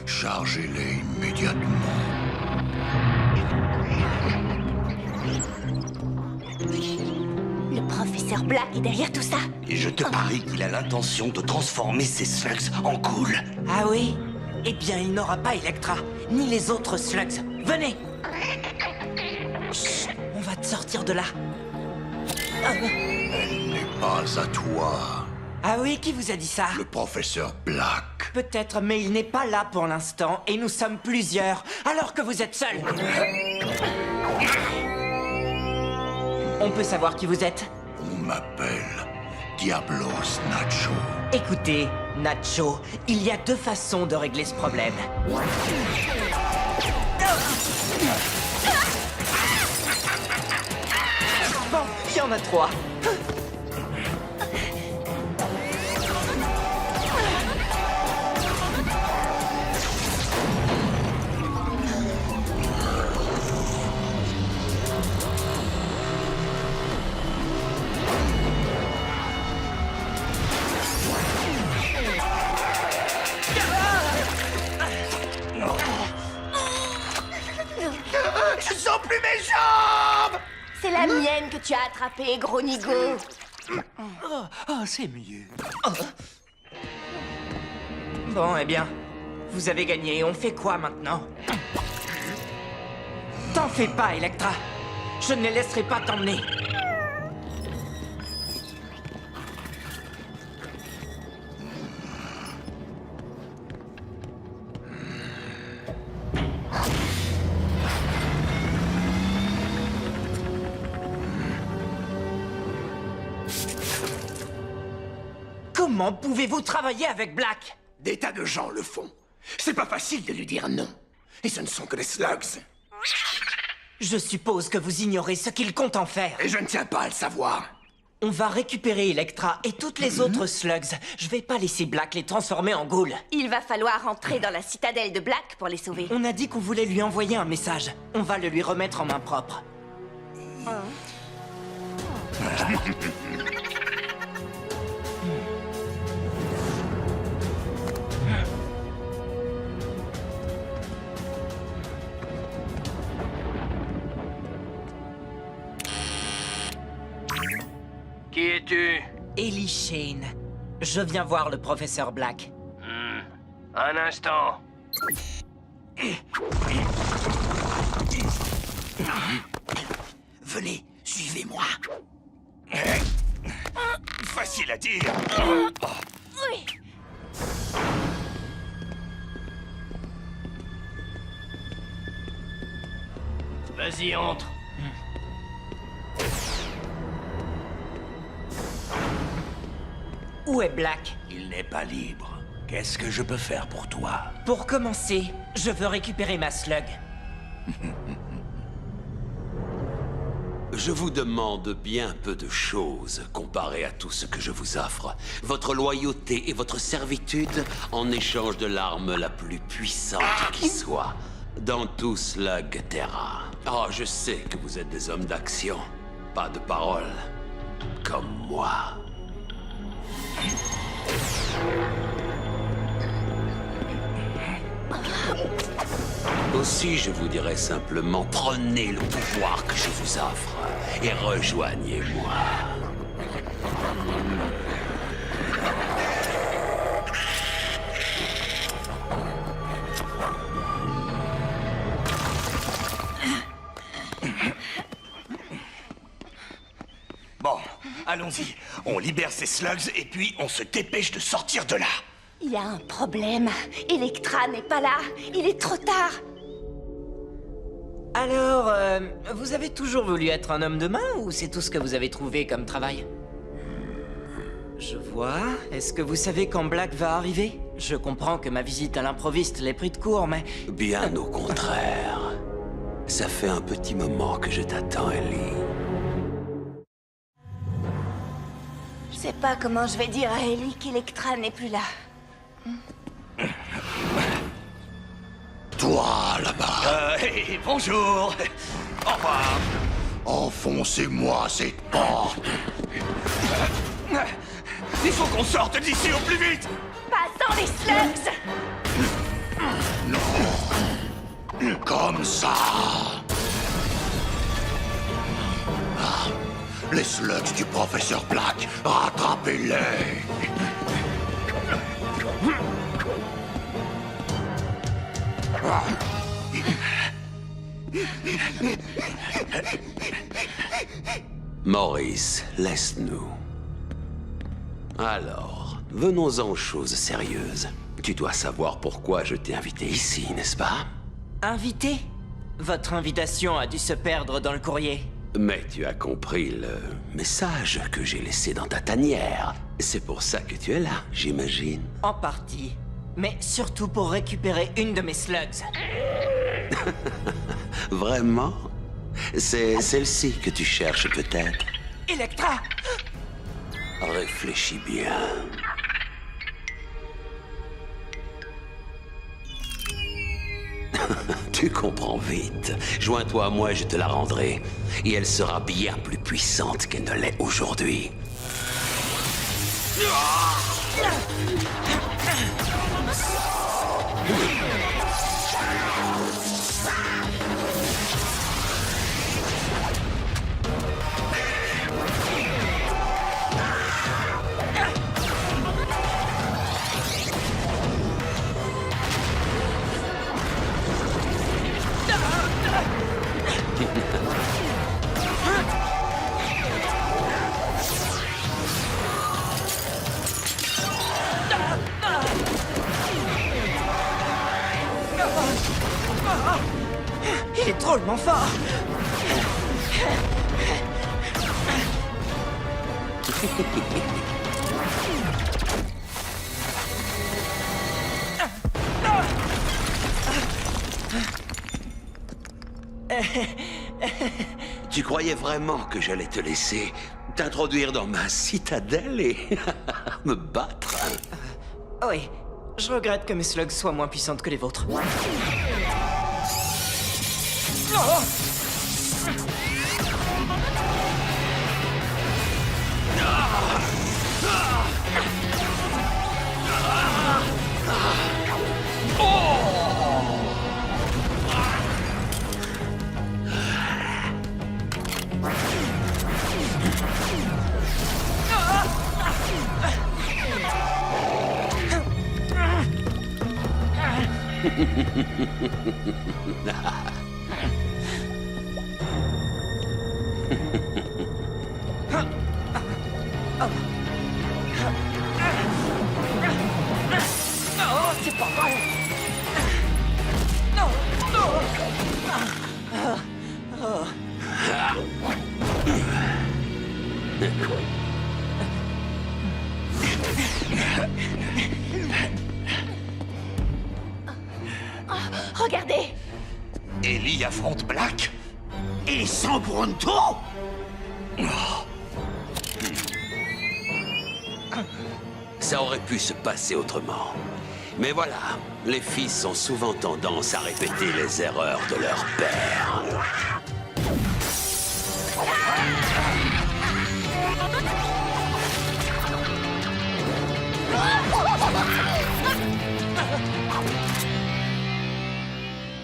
Chargez-les immédiatement. Le professeur Black est derrière tout ça. Et je te parie qu'il a l'intention de transformer ces slugs en ghouls. Ah oui? Eh bien, il n'aura pas Electra, ni les autres slugs. Venez! Chut, on va te sortir de là. Elle n'est pas à toi. Ah oui, qui vous a dit ça? Le professeur Black. Peut-être, mais il n'est pas là pour l'instant, et nous sommes plusieurs, alors que vous êtes seuls. On peut savoir qui vous êtes? On m'appelle Diablos Nacho. Écoutez, Nacho, il y a deux façons de régler ce problème. Bon, il y en a trois. Je sens plus mes jambes! C'est la mienne que tu as attrapée, gros nigo. C'est mieux. Bon, eh bien, vous avez gagné. On fait quoi maintenant? T'en fais pas, Electra. Je ne les laisserai pas t'emmener. Comment pouvez-vous travailler avec Black? Des tas de gens le font. C'est pas facile de lui dire non. Et ce ne sont que des slugs. Je suppose que vous ignorez ce qu'il compte en faire. Et je ne tiens pas à le savoir. On va récupérer Electra et toutes les autres slugs. Je vais pas laisser Black les transformer en ghouls. Il va falloir entrer dans la citadelle de Black pour les sauver. On a dit qu'on voulait lui envoyer un message. On va le lui remettre en main propre. Qui es-tu? Ellie Shane. Je viens voir le professeur Black. Un instant. Venez, suivez-moi. Facile à dire. Oui. Vas-y, entre. Où est Black? Il n'est pas libre. Qu'est-ce que je peux faire pour toi? Pour commencer, je veux récupérer ma slug. Je vous demande bien peu de choses comparé à tout ce que je vous offre. Votre loyauté et votre servitude en échange de l'arme la plus puissante qui soit dans tout Slug Terra. Oh, je sais que vous êtes des hommes d'action, pas de parole, comme moi. Aussi, je vous dirais simplement, prenez le pouvoir que je vous offre et rejoignez-moi. Bon, allons-y. On libère ces slugs et puis on se dépêche de sortir de là. Il y a un problème. Electra n'est pas là. Il est trop tard. Alors, vous avez toujours voulu être un homme de main ou c'est tout ce que vous avez trouvé comme travail? Je vois. Est-ce que vous savez quand Black va arriver? Je comprends que ma visite à l'improviste l'ait pris de court, mais... Bien au contraire. Ça fait un petit moment que je t'attends, Ellie. Je sais pas comment je vais dire à Ellie qu'Electra n'est plus là. Toi, là-bas. Bonjour. Au revoir. Enfoncez-moi cette porte. Il faut qu'on sorte d'ici au plus vite. Pas sans les slugs! Comme ça. Ah, les slugs du professeur Black, rattrapez-les. Maurice, laisse-nous. Alors, venons-en aux choses sérieuses. Tu dois savoir pourquoi je t'ai invité ici, n'est-ce pas? Invité? Votre invitation a dû se perdre dans le courrier. Mais tu as compris le message que j'ai laissé dans ta tanière. C'est pour ça que tu es là, j'imagine. En partie. Mais surtout pour récupérer une de mes slugs. Vraiment? C'est celle-ci que tu cherches peut-être? Electra! Réfléchis bien. Tu comprends vite. Joins-toi à moi, je te la rendrai. Et elle sera bien plus puissante qu'elle ne l'est aujourd'hui. Il est drôlement fort! Tu croyais vraiment que j'allais te laisser t'introduire dans ma citadelle et me battre? Oui, je regrette que mes slugs soient moins puissantes que les vôtres. Oh, c'est pas vrai. Non, non. Regardez! Ellie affronte Black? Et sans Bronto? Ça aurait pu se passer autrement. Mais voilà, les fils ont souvent tendance à répéter les erreurs de leur père.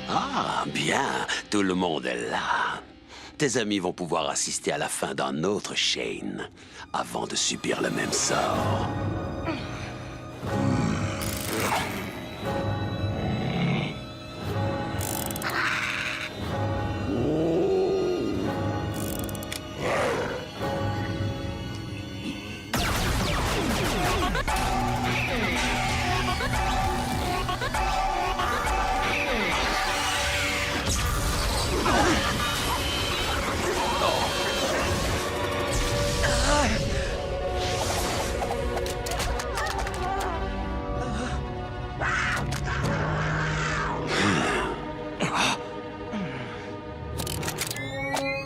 Ah, bien, tout le monde est là. Tes amis vont pouvoir assister à la fin d'un autre Shane, avant de subir le même sort.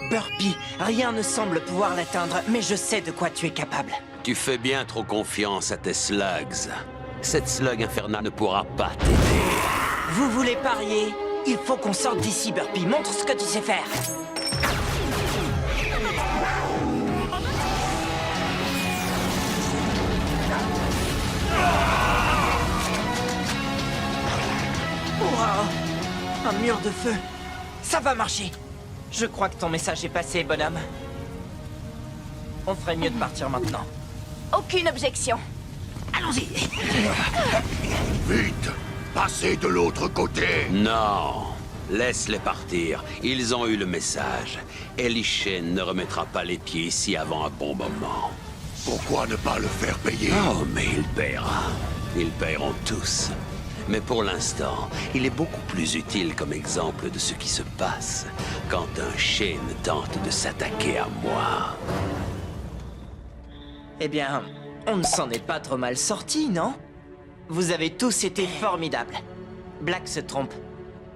Burpy, rien ne semble pouvoir l'atteindre, mais je sais de quoi tu es capable. Tu fais bien trop confiance à tes slugs. Cette slug infernale ne pourra pas t'aider. Vous voulez parier? Il faut qu'on sorte d'ici, Burpy. Montre ce que tu sais faire. Wow. Un mur de feu. Ça va marcher. Je crois que ton message est passé, bonhomme. On ferait mieux de partir maintenant. Aucune objection. Allons-y. Vite, passez de l'autre côté. Non, laisse-les partir. Ils ont eu le message. Ellie Shane ne remettra pas les pieds ici avant un bon moment. Pourquoi ne pas le faire payer? Oh, mais il paiera. Ils paieront tous. Mais pour l'instant, il est beaucoup plus utile comme exemple de ce qui se passe quand un Shane tente de s'attaquer à moi. Eh bien, on ne s'en est pas trop mal sortis, non? Vous avez tous été formidables. Black se trompe.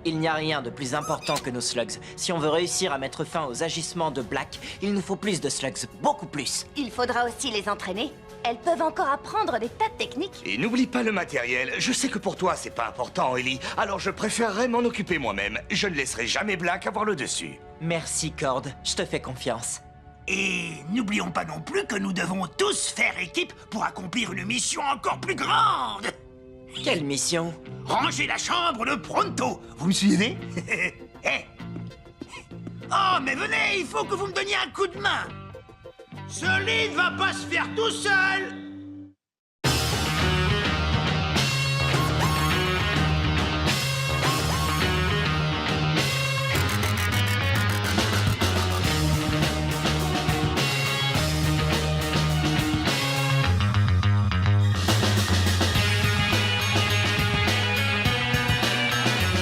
Il n'y a rien de plus important que nos slugs. Si on veut réussir à mettre fin aux agissements de Black, il nous faut plus de slugs, beaucoup plus. Il faudra aussi les entraîner. Elles peuvent encore apprendre des tas de techniques. Et n'oublie pas le matériel. Je sais que pour toi, c'est pas important, Ellie. Alors je préférerais m'en occuper moi-même. Je ne laisserai jamais Black avoir le dessus. Merci, Cord. Je te fais confiance. Et n'oublions pas non plus que nous devons tous faire équipe pour accomplir une mission encore plus grande. Quelle mission? Ranger la chambre de pronto. Vous me suivez? Eh. Oh, mais venez, il faut que vous me donniez un coup de main. Ce lit ne va pas se faire tout seul.